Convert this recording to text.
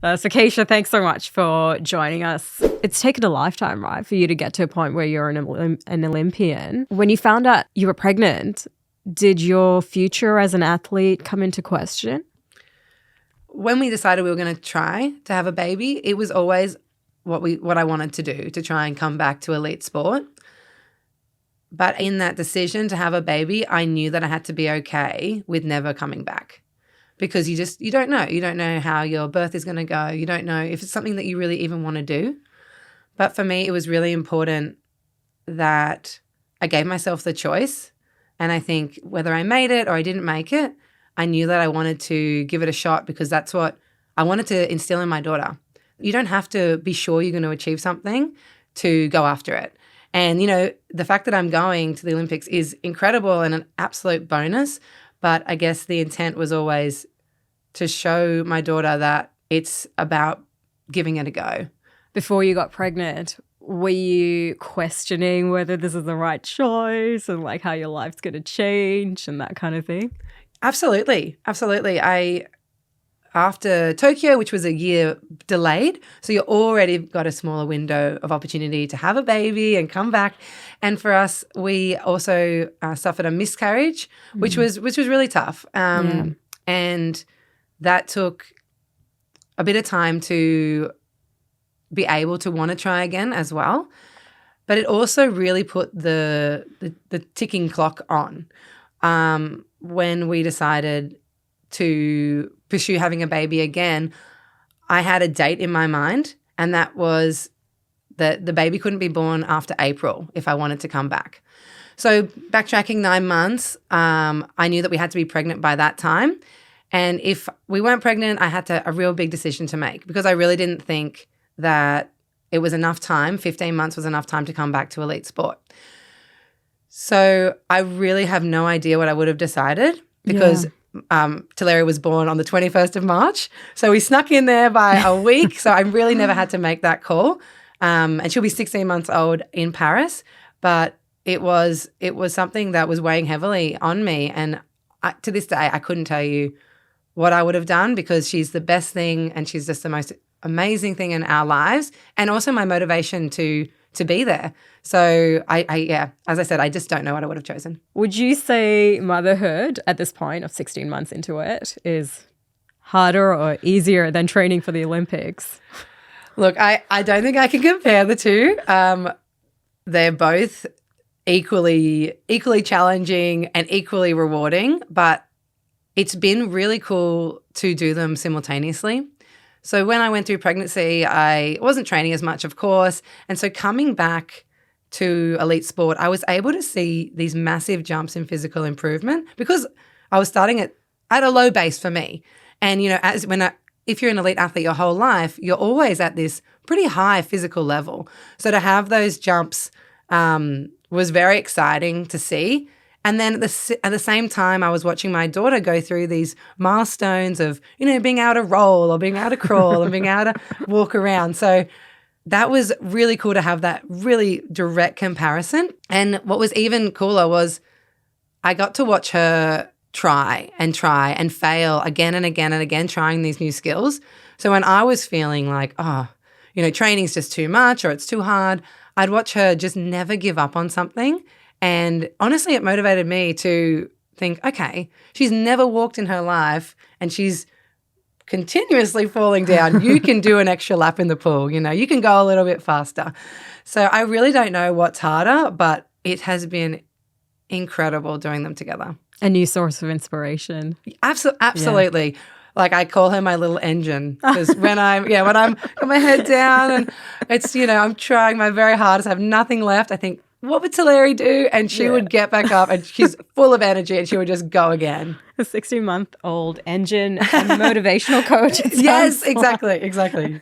So Keesja, thanks so much for joining us. It's taken a lifetime, right, for you to get to a point where you're an Olympian. When you found out you were pregnant, did your future as an athlete come into question? When we decided we were going to try to have a baby, it was always what I wanted to do, to try and come back to elite sport. But in that decision to have a baby, I knew that I had to be okay with never coming back. Because you don't know. You don't know how your birth is going to go. You don't know if it's something that you really even want to do. But for me, it was really important that I gave myself the choice. And I think whether I made it or I didn't make it, I knew that I wanted to give it a shot because that's what I wanted to instill in my daughter. You don't have to be sure you're going to achieve something to go after it. And, the fact that I'm going to the Olympics is incredible and an absolute bonus. But I guess the intent was always to show my daughter that it's about giving it a go. Before you got pregnant, were you questioning whether this is the right choice and like how your life's going to change and that kind of thing? Absolutely. After Tokyo, which was a year delayed, so you already got a smaller window of opportunity to have a baby and come back. And for us, we also suffered a miscarriage, which was really tough. And that took a bit of time to be able to want to try again as well. But it also really put the ticking clock on when we decided to pursue having a baby again. I had a date in my mind, and that was that the baby couldn't be born after April if I wanted to come back. So backtracking 9 months, I knew that we had to be pregnant by that time. And if we weren't pregnant, I had a real big decision to make because I really didn't think that it was enough time. 15 months was enough time to come back to elite sport. So I really have no idea what I would have decided because Talera was born on the 21st of March. So we snuck in there by a week. So I really never had to make that call. And she'll be 16 months old in Paris. But it was something that was weighing heavily on me. And to this day, I couldn't tell you what I would have done because she's the best thing and she's just the most amazing thing in our lives and also my motivation to be there. So as I said, I just don't know what I would have chosen. Would you say motherhood at this point of 16 months into it is harder or easier than training for the Olympics? Look, I don't think I can compare the two. They're both equally challenging and equally rewarding, but it's been really cool to do them simultaneously. So when I went through pregnancy, I wasn't training as much, of course. And so coming back to elite sport, I was able to see these massive jumps in physical improvement because I was starting at a low base for me. And, if you're an elite athlete your whole life, you're always at this pretty high physical level. So to have those jumps was very exciting to see. And then at the same time, I was watching my daughter go through these milestones of, being able to roll or being able to crawl and being able to walk around. So that was really cool to have that really direct comparison. And what was even cooler was I got to watch her try and fail again and again and again, trying these new skills. So when I was feeling like, training's just too much or it's too hard, I'd watch her just never give up on something. And honestly, it motivated me to think, okay, she's never walked in her life and she's continuously falling down. You can do an extra lap in the pool, you can go a little bit faster. So I really don't know what's harder, but it has been incredible doing them together. A new source of inspiration. Absolutely. Yeah. Like I call her my little engine because when I'm got my head down and it's, I'm trying my very hardest, I have nothing left. I think, what would Talera do? And she would get back up and she's full of energy and she would just go again. A 16-month-old engine and motivational coach. Yes, exactly.